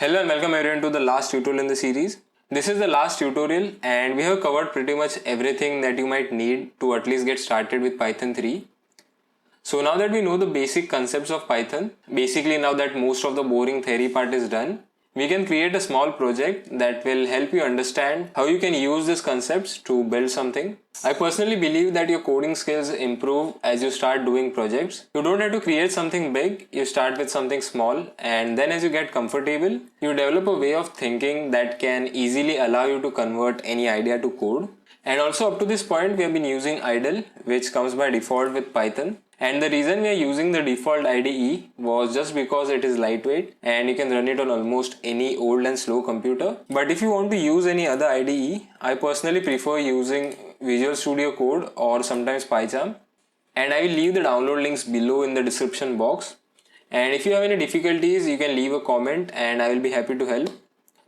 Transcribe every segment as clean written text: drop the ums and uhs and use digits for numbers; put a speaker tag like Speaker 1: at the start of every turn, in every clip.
Speaker 1: Hello and welcome everyone to the last tutorial in the series. This is the last tutorial and we have covered pretty much everything that you might need to at least get started with Python 3. So now that we know the basic concepts of Python, basically now that most of the boring theory part is done, we can create a small project that will help you understand how you can use these concepts to build something. I personally believe that your coding skills improve as you start doing projects. You don't have to create something big, you start with something small, and then as you get comfortable, you develop a way of thinking that can easily allow you to convert any idea to code. And also up to this point we have been using idle, which comes by default with Python. And the reason we are using the default IDE was just because it is lightweight and you can run it on almost any old and slow computer. But if you want to use any other IDE, I personally prefer using Visual Studio Code or sometimes PyCharm. And I will leave the download links below in the description box. And if you have any difficulties, you can leave a comment and I will be happy to help.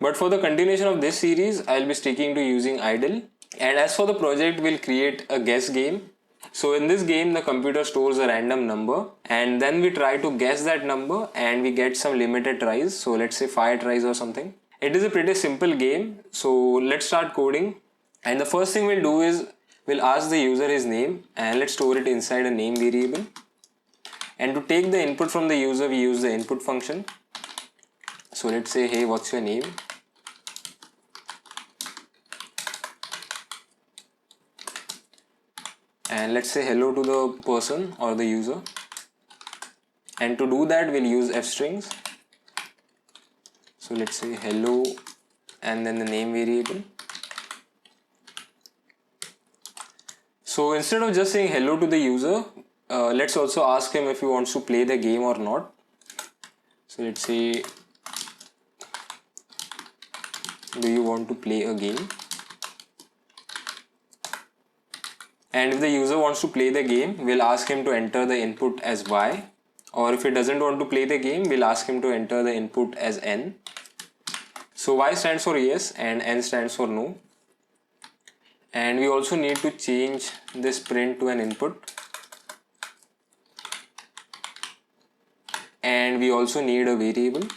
Speaker 1: But for the continuation of this series, I will be sticking to using idle. And as for the project, we'll create a guess game. So in this game, the computer stores a random number and then we try to guess that number and we get some limited tries. So let's say 5 tries or something. It is a pretty simple game. So let's start coding. And the first thing we'll do is we'll ask the user his name and let's store it inside a name variable. And to take the input from the user, we use the input function. So let's say, hey, what's your name? And let's say hello to the person or the user. And to do that, we'll use f strings. So let's say hello and then the name variable. So instead of just saying hello to the user, let's also ask him if he wants to play the game or not. So let's say, do you want to play a game? And if the user wants to play the game, we'll ask him to enter the input as y. Or if he doesn't want to play the game, we'll ask him to enter the input as n. So y stands for yes and n stands for no. And we also need to change this print to an input. And we also need a variable.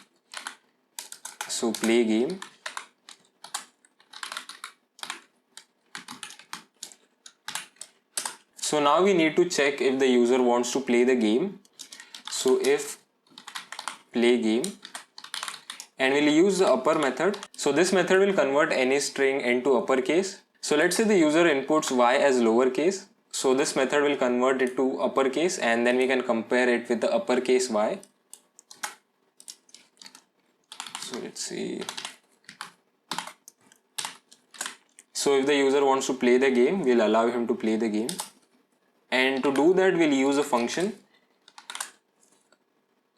Speaker 1: So play game. So now we need to check if the user wants to play the game. So if play game, and we'll use the upper method. So this method will convert any string into uppercase. So let's say the user inputs y as lowercase. So this method will convert it to uppercase and then we can compare it with the uppercase y. So let's see. So if the user wants to play the game, we'll allow him to play the game. And to do that, we'll use a function.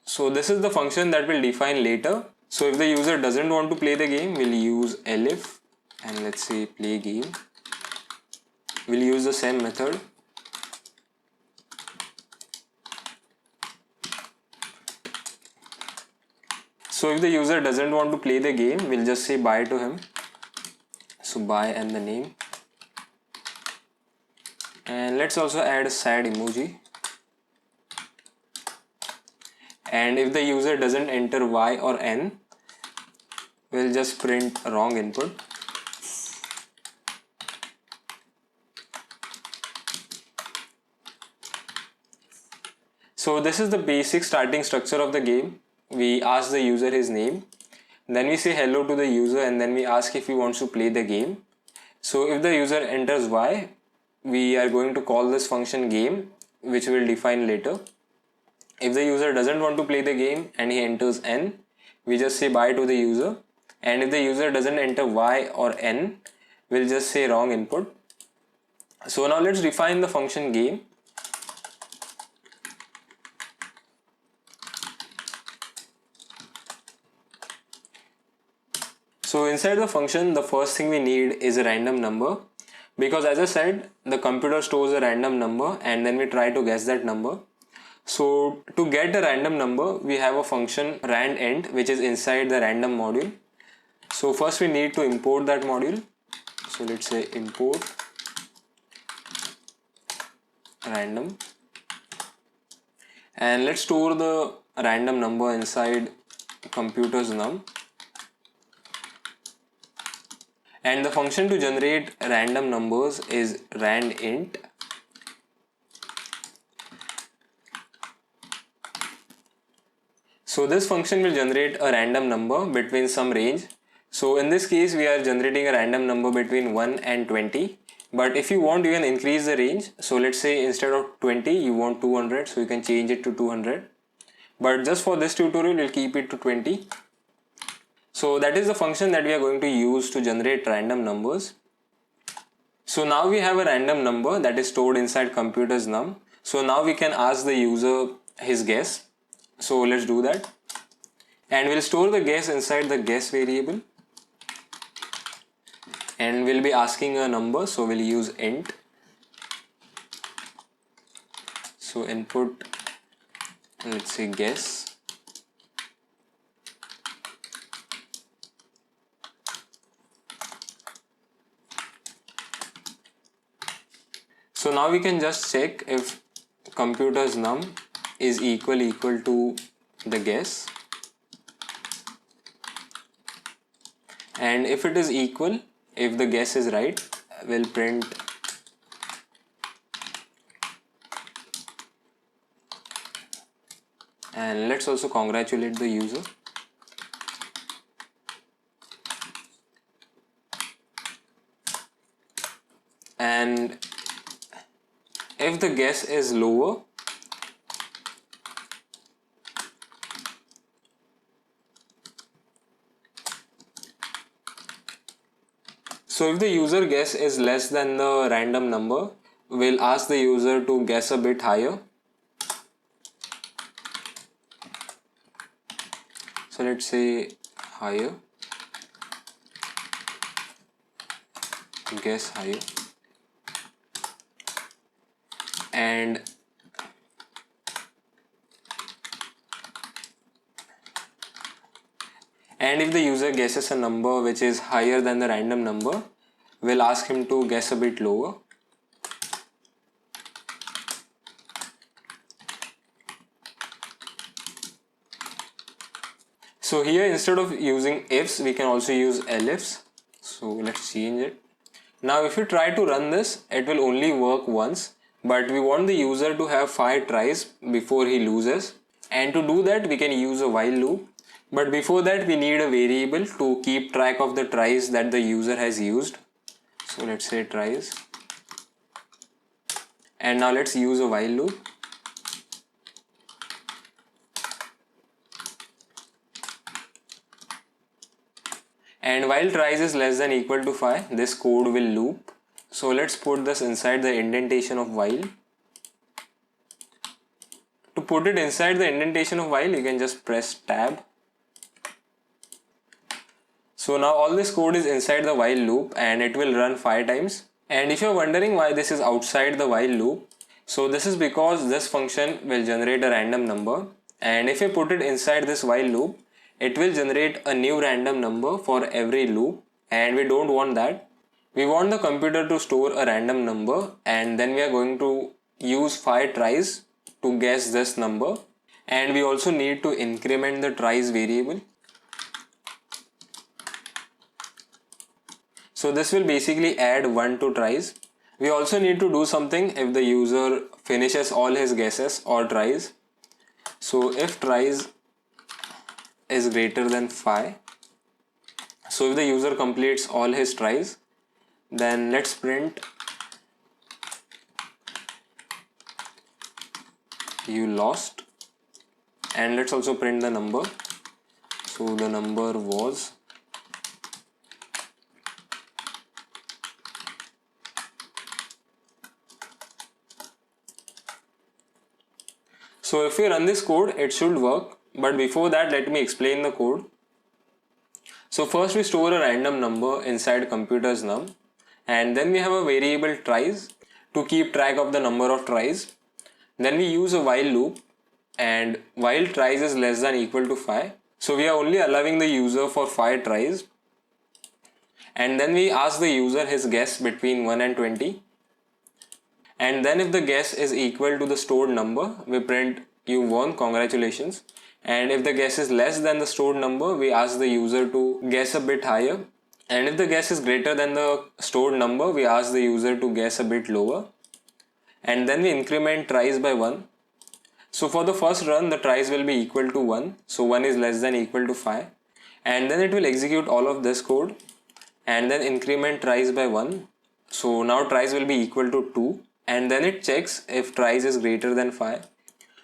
Speaker 1: So this is the function that we'll define later. So if the user doesn't want to play the game, we'll use elif and let's say play game. We'll use the same method. So if the user doesn't want to play the game, we'll just say bye to him. So bye and the name. And let's also add a sad emoji. And if the user doesn't enter y or n, we'll just print wrong input. So this is the basic starting structure of the game. We ask the user his name, then we say hello to the user and then we ask if he wants to play the game. So if the user enters y, we are going to call this function game, which we'll define later. If the user doesn't want to play the game and he enters n, we just say bye to the user. And if the user doesn't enter y or n, we'll just say wrong input. So now let's define the function game. So inside the function, the first thing we need is a random number. Because as I said, the computer stores a random number and then we try to guess that number. So to get a random number, we have a function randint which is inside the random module. So first we need to import that module. So let's say import random. And let's store the random number inside computer's num. And the function to generate random numbers is randint. So this function will generate a random number between some range. So in this case we are generating a random number between 1 and 20. But if you want, you can increase the range. So let's say instead of 20 you want 200, so you can change it to 200. But just for this tutorial we'll keep it to 20. So that is the function that we are going to use to generate random numbers. So now we have a random number that is stored inside computers num. So now we can ask the user his guess. So let's do that. And we'll store the guess inside the guess variable. And we'll be asking a number, so we'll use int. So input, let's say guess. So now we can just check if computers num is equal to the guess. And if it is equal, if the guess is right, we'll print and let's also congratulate the user. And if the guess is lower, so if the user guess is less than the random number, we'll ask the user to guess a bit higher. So let's say higher, guess higher. And if the user guesses a number which is higher than the random number, we'll ask him to guess a bit lower. So here instead of using ifs, we can also use elifs. So let's change it. Now if you try to run this, it will only work once, but we want the user to have 5 tries before he loses. And to do that we can use a while loop. But before that we need a variable to keep track of the tries that the user has used. So let's say tries. And now let's use a while loop. And while tries is less than equal to 5, this code will loop. So let's put this inside the indentation of while. To put it inside the indentation of while, you can just press tab. So now all this code is inside the while loop and it will run 5 times. And if you're wondering why this is outside the while loop, so this is because this function will generate a random number, and if you put it inside this while loop, it will generate a new random number for every loop, and we don't want that. We want the computer to store a random number, and then we are going to use 5 tries to guess this number, and we also need to increment the tries variable. So this will basically add 1 to tries. We also need to do something if the user finishes all his guesses or tries. So if tries is greater than 5, so if the user completes all his tries, then let's print you lost, and let's also print the number. So the number was So if we run this code, it should work, but before that let me explain the code. So first we store a random number inside computers num, and then we have a variable tries to keep track of the number of tries. Then we use a while loop, and while tries is less than equal to 5, so we are only allowing the user for 5 tries. And then we ask the user his guess between 1 and 20. And then if the guess is equal to the stored number, we print you won, congratulations. And if the guess is less than the stored number, we ask the user to guess a bit higher, And if the guess is greater than the stored number, we ask the user to guess a bit lower. And then we increment tries by 1. So for the first run, the tries will be equal to 1. So 1 is less than equal to 5. And then it will execute all of this code and then increment tries by 1. So now tries will be equal to 2. And then it checks if tries is greater than 5.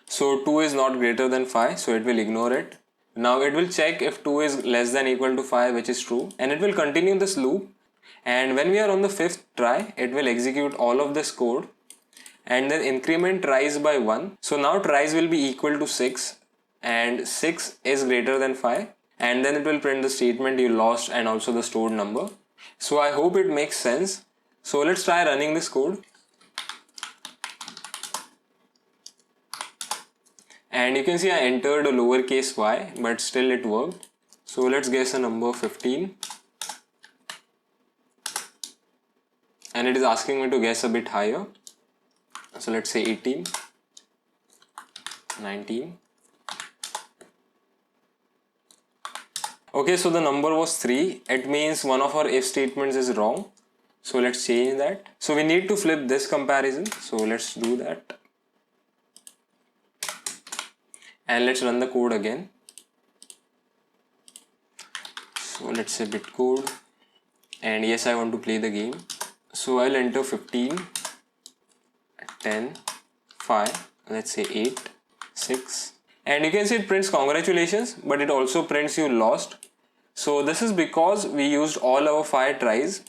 Speaker 1: So 2 is not greater than 5, so it will ignore it. Now it will check if 2 is less than equal to 5, which is true, and it will continue this loop. And when we are on the 5th try, it will execute all of this code and then increment tries by 1. So now tries will be equal to 6 and 6 is greater than 5, and then it will print the statement you lost and also the stored number. So I hope it makes sense. So let's try running this code. And you can see I entered a lowercase y, but still it worked. So let's guess a number 15. And it is asking me to guess a bit higher. So let's say 18, 19. Okay, so the number was 3. It means one of our if statements is wrong. So let's change that. So we need to flip this comparison. So let's do that. And let's run the code again. So let's say bitcode, and yes, I want to play the game. So I'll enter 15, 10, 5, let's say 8, 6, and you can see it prints congratulations, but it also prints you lost. So this is because we used all our 5 tries.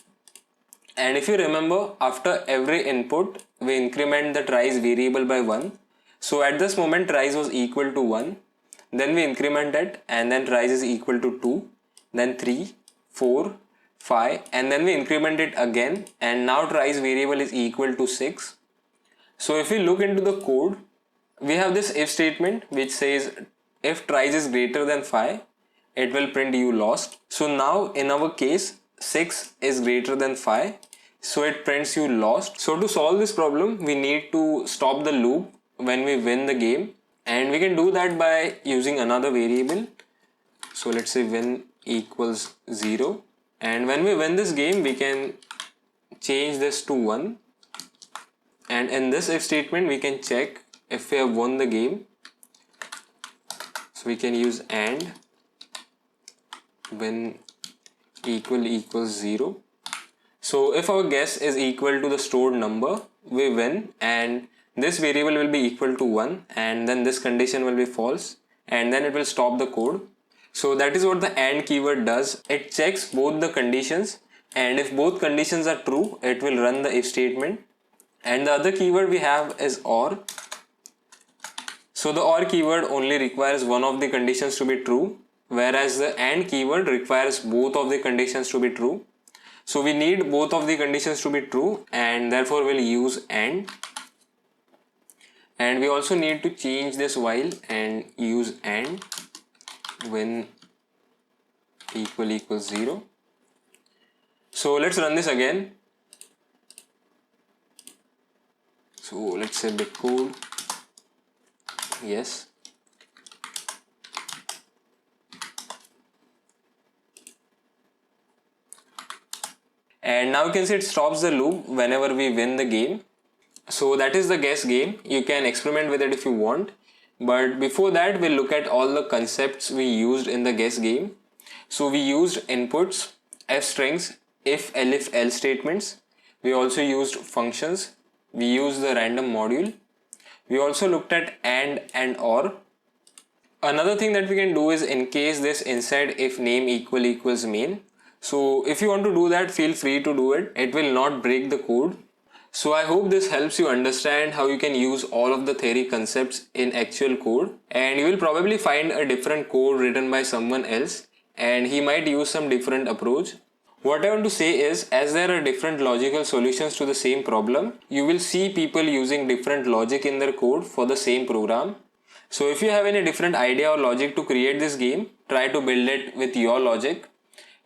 Speaker 1: And if you remember, after every input we increment the tries variable by 1. So at this moment tries was equal to 1, then we increment it, and then tries is equal to 2, then 3, 4, 5, and then we increment it again, and now tries variable is equal to 6. So if we look into the code, we have this if statement which says if tries is greater than 5, it will print you lost. So now in our case 6 is greater than 5, so it prints you lost. So to solve this problem, we need to stop the loop when we win the game, and we can do that by using another variable. So let's say win equals 0, and when we win this game we can change this to 1, and in this if statement we can check if we have won the game. So we can use AND win equals 0. So if our guess is equal to the stored number, we win, and this variable will be equal to 1, and then this condition will be false, and then it will stop the code. So that is what the AND keyword does. It checks both the conditions, and if both conditions are true, it will run the if statement. And the other keyword we have is OR. So the OR keyword only requires one of the conditions to be true, whereas the AND keyword requires both of the conditions to be true. So we need both of the conditions to be true, and therefore we'll use AND. And we also need to change this while and use AND when equals 0. So let's run this again. So let's say bitcode, yes. And now you can see it stops the loop whenever we win the game. So that is the guess game. You can experiment with it if you want. But before that, we'll look at all the concepts we used in the guess game. So we used inputs, f strings, if, elif, else statements. We also used functions. We used the random module. We also looked at and or. Another thing that we can do is encase this inside if name equals main. So if you want to do that, feel free to do it. It will not break the code. So I hope this helps you understand how you can use all of the theory concepts in actual code, and you will probably find a different code written by someone else and he might use some different approach. What I want to say is, as there are different logical solutions to the same problem, you will see people using different logic in their code for the same program. So if you have any different idea or logic to create this game, try to build it with your logic.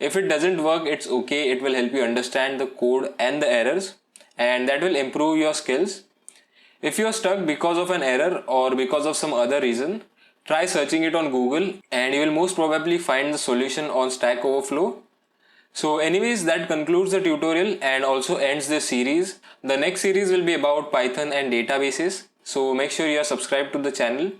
Speaker 1: If it doesn't work, it's okay. It will help you understand the code and the errors, and that will improve your skills. If you are stuck because of an error or because of some other reason, try searching it on Google and you will most probably find the solution on Stack Overflow. So anyways, that concludes the tutorial and also ends this series. The next series will be about Python and databases. So make sure you are subscribed to the channel.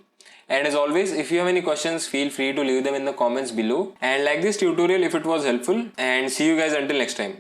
Speaker 1: And as always, if you have any questions, feel free to leave them in the comments below. And like this tutorial if it was helpful. And see you guys until next time.